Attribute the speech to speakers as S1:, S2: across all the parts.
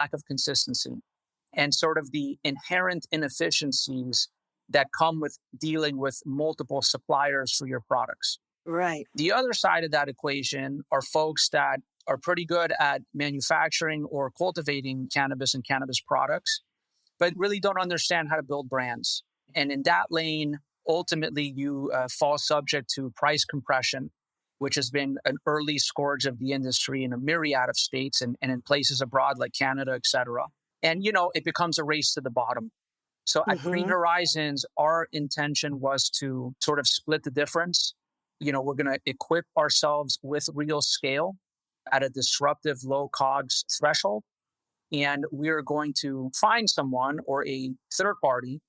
S1: lack of consistency and sort of the inherent inefficiencies that come with dealing with multiple suppliers for your products.
S2: Right.
S1: The other side of that equation are folks that are pretty good at manufacturing or cultivating cannabis and cannabis products, but really don't understand how to build brands. And in that lane, ultimately, you fall subject to price compression, which has been an early scourge of the industry in a myriad of states and in places abroad like Canada, et cetera. And, it becomes a race to the bottom. So at Green Horizons, our intention was to sort of split the difference. We're going to equip ourselves with real scale at a disruptive low COGS threshold. And we're going to find someone or a third party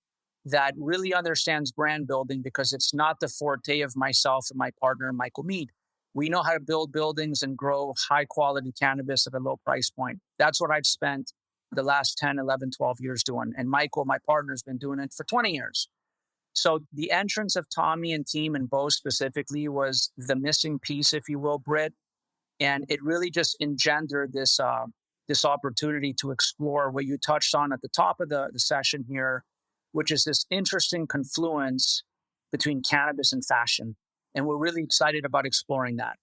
S1: that really understands brand building, because it's not the forte of myself and my partner, Michael Mead. We know how to build buildings and grow high quality cannabis at a low price point. That's what I've spent the last 10, 11, 12 years doing. And Michael, my partner, has been doing it for 20 years. So the entrance of Tommy and team and BOAST specifically was the missing piece, if you will, Brit. And it really just engendered this opportunity to explore what you touched on at the top of the session here, which is this interesting confluence between cannabis and fashion. And we're really excited about exploring that.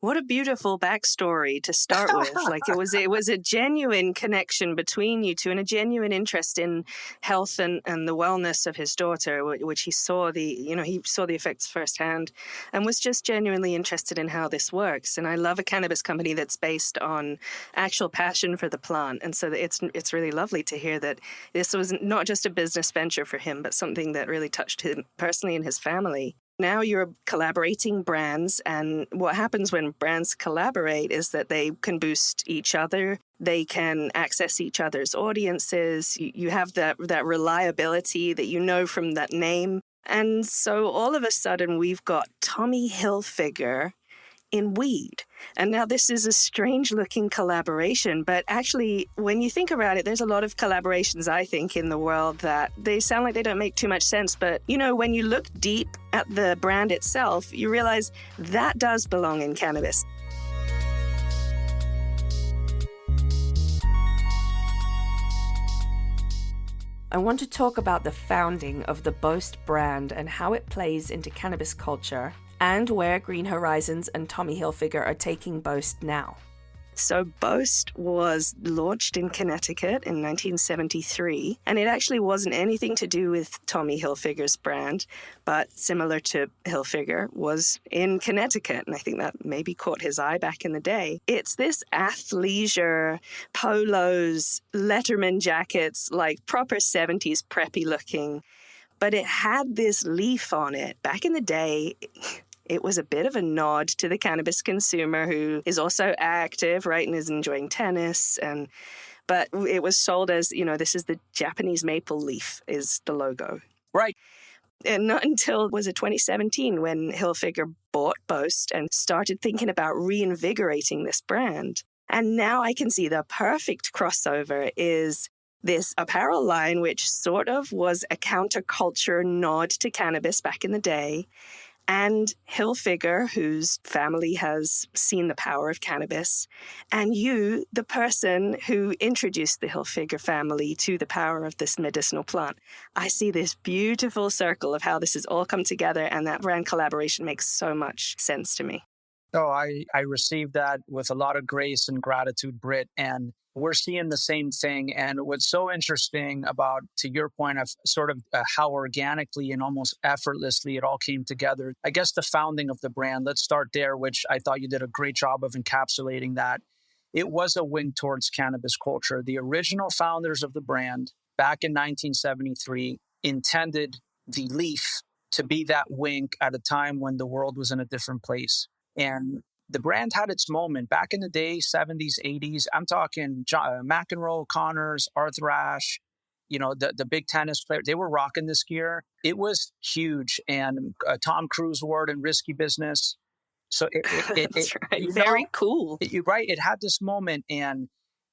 S2: What a beautiful backstory to start with. Like it was a genuine connection between you two and a genuine interest in health and the wellness of his daughter, which he saw he saw the effects firsthand and was just genuinely interested in how this works. And I love a cannabis company that's based on actual passion for the plant. And so it's really lovely to hear that this was not just a business venture for him, but something that really touched him personally and his family. Now you're collaborating brands, and what happens when brands collaborate is that they can boost each other. They can access each other's audiences. You have that reliability that you know from that name. And so all of a sudden we've got Tommy Hilfiger in weed. And now this is a strange looking collaboration, but actually when you think about it, there's a lot of collaborations, I think, in the world that they sound like they don't make too much sense. But, when you look deep at the brand itself, you realize that does belong in cannabis.
S3: I want to talk about the founding of the BOAST brand and how it plays into cannabis culture, and where Green Horizons and Tommy Hilfiger are taking BOAST now.
S2: So BOAST was launched in Connecticut in 1973, and it actually wasn't anything to do with Tommy Hilfiger's brand, but similar to Hilfiger, was in Connecticut, and I think that maybe caught his eye back in the day. It's this athleisure, polos, Letterman jackets, like proper 70s preppy looking, but it had this leaf on it. Back in the day, it was a bit of a nod to the cannabis consumer who is also active, right, and is enjoying tennis. But it was sold as, this is the Japanese maple leaf is the logo.
S1: Right.
S2: And not until, was it 2017, when Hilfiger bought BOAST and started thinking about reinvigorating this brand. And now I can see the perfect crossover is this apparel line, which sort of was a counterculture nod to cannabis back in the day, and Hilfiger, whose family has seen the power of cannabis, and you, the person who introduced the Hilfiger family to the power of this medicinal plant. I see this beautiful circle of how this has all come together, and that brand collaboration makes so much sense to me.
S1: Oh, I received that with a lot of grace and gratitude, Brit, and we're seeing the same thing. And what's so interesting about, to your point of sort of how organically and almost effortlessly it all came together, I guess the founding of the brand, let's start there, which I thought you did a great job of encapsulating that. It was a wink towards cannabis culture. The original founders of the brand back in 1973 intended the leaf to be that wink at a time when the world was in a different place. And the brand had its moment back in the day, 70s, 80s. I'm talking McEnroe, Connors, Arthur Ashe, the big tennis players. They were rocking this gear. It was huge. And Tom Cruise wore it in Risky Business. So
S2: That's right. Very cool.
S1: Right. It had this moment. And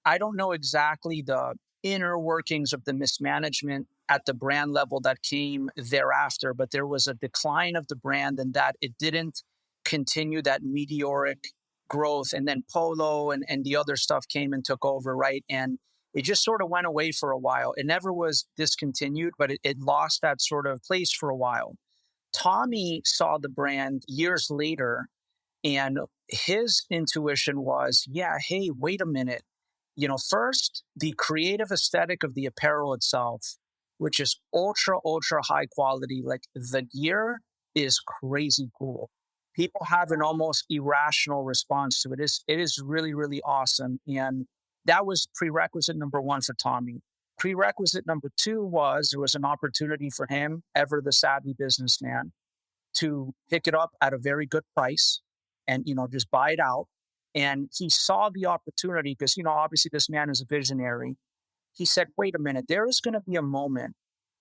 S1: I don't know exactly the inner workings of the mismanagement at the brand level that came thereafter, but there was a decline of the brand and that it didn't continue that meteoric growth. And then Polo and the other stuff came and took over, right? And it just sort of went away for a while. It never was discontinued, but it lost that sort of place for a while. Tommy saw the brand years later, and his intuition was, yeah, hey, wait a minute. First, the creative aesthetic of the apparel itself, which is ultra, ultra high quality, like the gear is crazy cool. People have an almost irrational response to it. It is really, really awesome. And that was prerequisite number one for Tommy. Prerequisite number two was there was an opportunity for him, ever the savvy businessman, to pick it up at a very good price and, just buy it out. And he saw the opportunity because, obviously this man is a visionary. He said, wait a minute, there is going to be a moment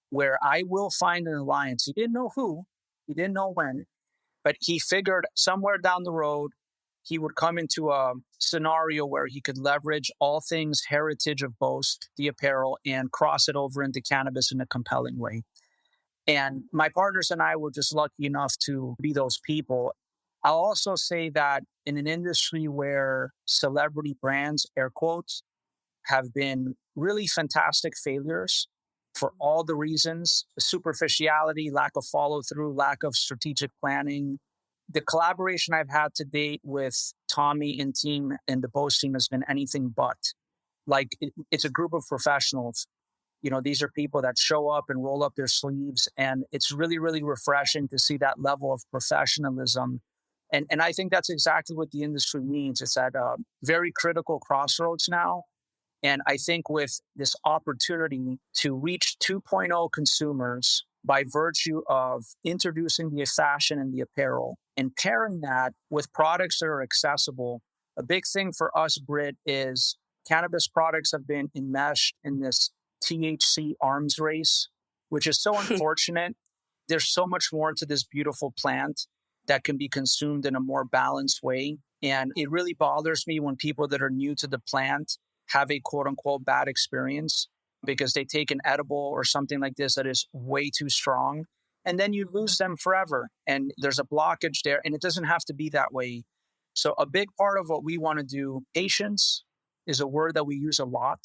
S1: where I will find an alliance. He didn't know who, he didn't know when, but he figured somewhere down the road, he would come into a scenario where he could leverage all things heritage of BOAST, the apparel, and cross it over into cannabis in a compelling way. And my partners and I were just lucky enough to be those people. I'll also say that in an industry where celebrity brands, air quotes, have been really fantastic failures for all the reasons, superficiality, lack of follow through, lack of strategic planning. The collaboration I've had to date with Tommy and team and the BOAST team has been anything but. Like it's a group of professionals. These are people that show up and roll up their sleeves. And it's really, really refreshing to see that level of professionalism. And I think that's exactly what the industry needs. It's at a very critical crossroads now. And I think with this opportunity to reach 2.0 consumers by virtue of introducing the fashion and the apparel and pairing that with products that are accessible, a big thing for us, Brit, is cannabis products have been enmeshed in this THC arms race, which is so unfortunate. There's so much more to this beautiful plant that can be consumed in a more balanced way. And it really bothers me when people that are new to the plant have a quote unquote bad experience because they take an edible or something like this that is way too strong. And then you lose them forever. And there's a blockage there. And it doesn't have to be that way. So a big part of what we want to do, patience is a word that we use a lot.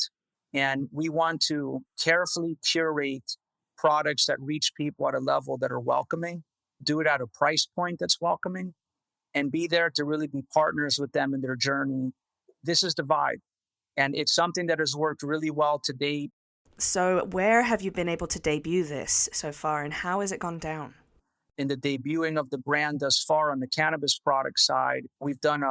S1: And we want to carefully curate products that reach people at a level that are welcoming, do it at a price point that's welcoming, and be there to really be partners with them in their journey. This is the vibe. And it's something that has worked really well to date.
S3: So where have you been able to debut this so far, and how has it gone down?
S1: In the debuting of the brand thus far on the cannabis product side, we've done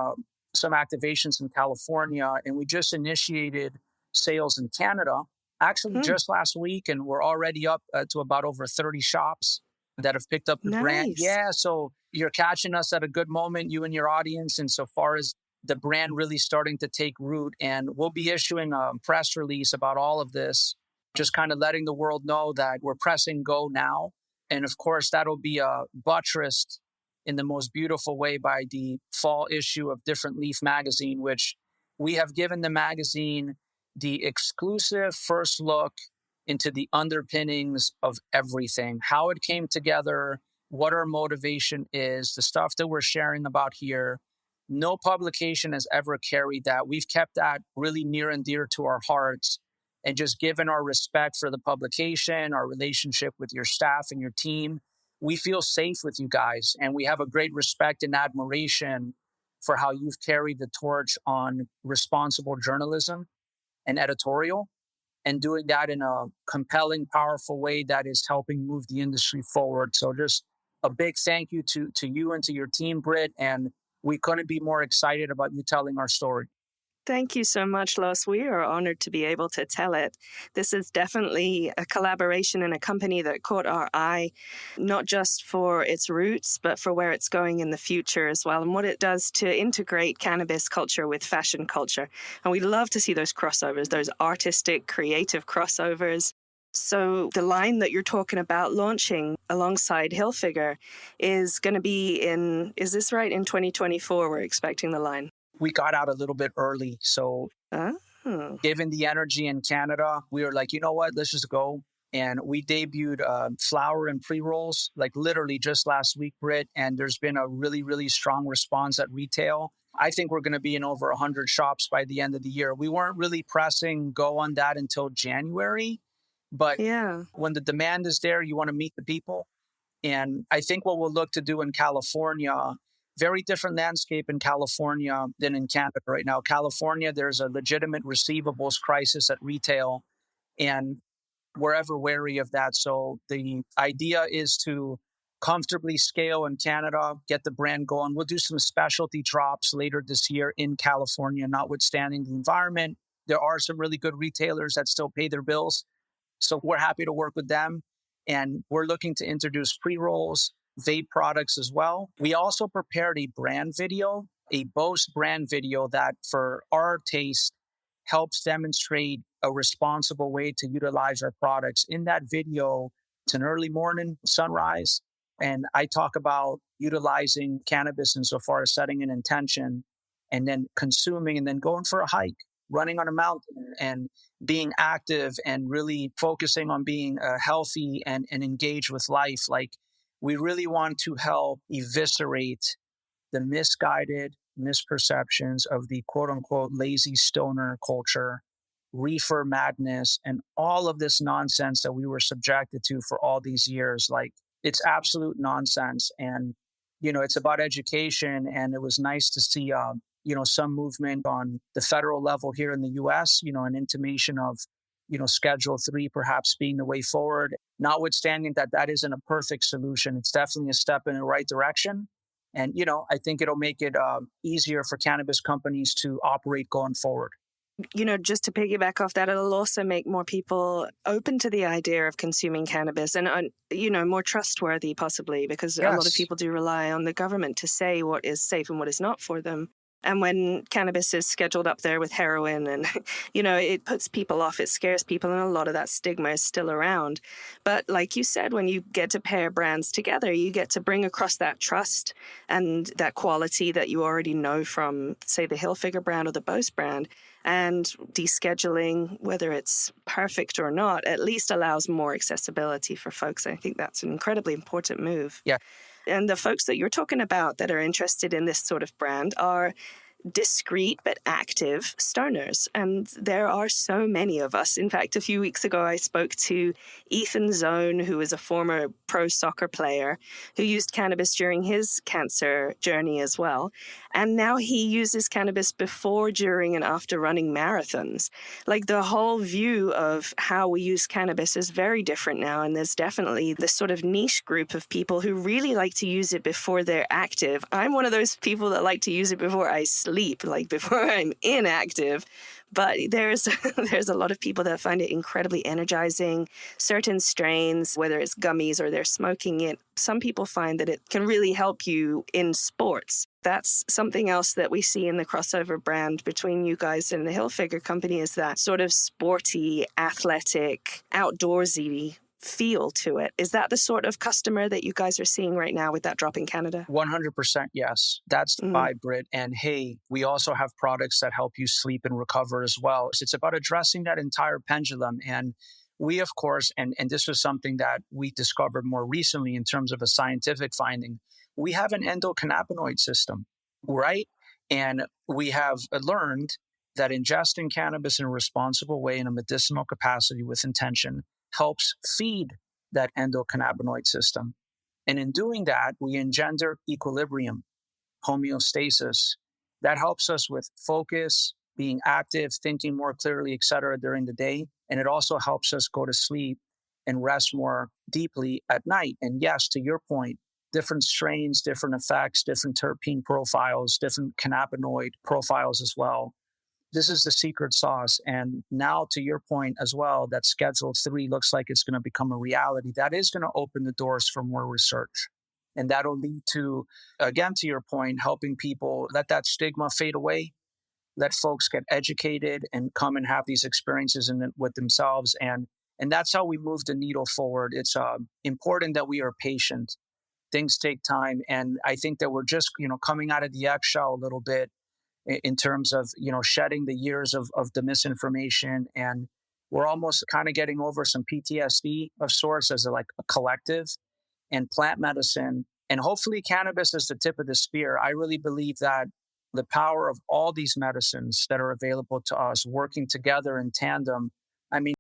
S1: some activations in California, and we just initiated sales in Canada, actually just last week, and we're already up to about over 30 shops that have picked up the brand. Yeah, so you're catching us at a good moment, you and your audience, insofar as the brand really starting to take root. And we'll be issuing a press release about all of this, just kind of letting the world know that we're pressing go now. And of course, that'll be buttressed in the most beautiful way by the fall issue of Different Leaf magazine, which we have given the magazine the exclusive first look into the underpinnings of everything, how it came together, what our motivation is, the stuff that we're sharing about here. No publication has ever carried that. We've kept that really near and dear to our hearts, and just given our respect for the publication, our relationship with your staff and your team, we feel safe with you guys. And we have a great respect and admiration for how you've carried the torch on responsible journalism and editorial, and doing that in a compelling, powerful way that is helping move the industry forward. So just a big thank you to you and to your team, Brit. And we couldn't be more excited about you telling our story.
S2: Thank you so much, Los. We are honored to be able to tell it. This is definitely a collaboration and a company that caught our eye, not just for its roots, but for where it's going in the future as well, and what it does to integrate cannabis culture with fashion culture. And we love to see those crossovers, those artistic, creative crossovers. So the line that you're talking about launching alongside Hilfiger is going to be is this right, in 2024 we're expecting the line?
S1: We got out a little bit early. So given the energy in Canada, we were like, you know what, let's just go. And we debuted flower and pre-rolls, like literally just last week, Brit. And there's been a really, really strong response at retail. I think we're going to be in over 100 shops by the end of the year. We weren't really pressing go on that until January. But when the demand is there, you want to meet the people. And I think what we'll look to do in California, very different landscape in California than in Canada right now. California, there's a legitimate receivables crisis at retail, and we're ever wary of that. So the idea is to comfortably scale in Canada, get the brand going. We'll do some specialty drops later this year in California, notwithstanding the environment. There are some really good retailers that still pay their bills. So we're happy to work with them. And we're looking to introduce pre-rolls, vape products as well. We also prepared a brand video, a BOAST brand video that for our taste helps demonstrate a responsible way to utilize our products. In that video, it's an early morning sunrise. And I talk about utilizing cannabis insofar as setting an intention and then consuming and then going for a hike, running on a mountain and being active and really focusing on being healthy and engaged with life. Like, we really want to help eviscerate the misguided misperceptions of the quote unquote lazy stoner culture, reefer madness, and all of this nonsense that we were subjected to for all these years. Like, it's absolute nonsense. And, it's about education. And it was nice to see, some movement on the federal level here in the US, an intimation of, Schedule 3 perhaps being the way forward, notwithstanding that isn't a perfect solution. It's definitely a step in the right direction. And, I think it'll make it easier for cannabis companies to operate going forward.
S2: Just to piggyback off that, it'll also make more people open to the idea of consuming cannabis and, more trustworthy possibly, because a lot of people do rely on the government to say what is safe and what is not for them. And when cannabis is scheduled up there with heroin and, it puts people off, it scares people, and a lot of that stigma is still around. But like you said, when you get to pair brands together, you get to bring across that trust and that quality that you already know from, say, the Hilfiger brand or the BOAST brand. And descheduling, whether it's perfect or not, at least allows more accessibility for folks. I think that's an incredibly important move.
S1: Yeah.
S2: And the folks that you're talking about that are interested in this sort of brand are discreet but active stoners. And there are so many of us. In fact, a few weeks ago, I spoke to Ethan Zone, who is a former pro soccer player who used cannabis during his cancer journey as well. And now he uses cannabis before, during, and after running marathons. Like, the whole view of how we use cannabis is very different now. And there's definitely this sort of niche group of people who really like to use it before they're active. I'm one of those people that like to use it before I sleep, like before I'm inactive. But there's a lot of people that find it incredibly energizing. Certain strains, whether it's gummies or they're smoking it, some people find that it can really help you in sports. That's something else that we see in the crossover brand between you guys and the Hilfiger company, is that sort of sporty, athletic, outdoorsy feel to it. Is that the sort of customer that you guys are seeing right now with that drop in Canada?
S1: 100% yes. That's the vibe, Brit. And hey, we also have products that help you sleep and recover as well. So it's about addressing that entire pendulum. And we, of course, and this was something that we discovered more recently in terms of a scientific finding, we have an endocannabinoid system, right? And we have learned that ingesting cannabis in a responsible way in a medicinal capacity with intention helps feed that endocannabinoid system. And in doing that, we engender equilibrium, homeostasis. That helps us with focus, being active, thinking more clearly, et cetera, during the day. And it also helps us go to sleep and rest more deeply at night. And yes, to your point, different strains, different effects, different terpene profiles, different cannabinoid profiles as well. This is the secret sauce. And now, to your point as well, that Schedule 3 looks like it's going to become a reality. That is going to open the doors for more research. And that'll lead to, again, to your point, helping people let that stigma fade away, let folks get educated and come and have these experiences with themselves. And that's how we move the needle forward. It's important that we are patient. Things take time. And I think that we're just, coming out of the eggshell a little bit in terms of, shedding the years of the misinformation. And We're almost kind of getting over some PTSD of sorts as a collective, and plant medicine. And hopefully cannabis is the tip of the spear. I really believe that the power of all these medicines that are available to us working together in tandem. I mean,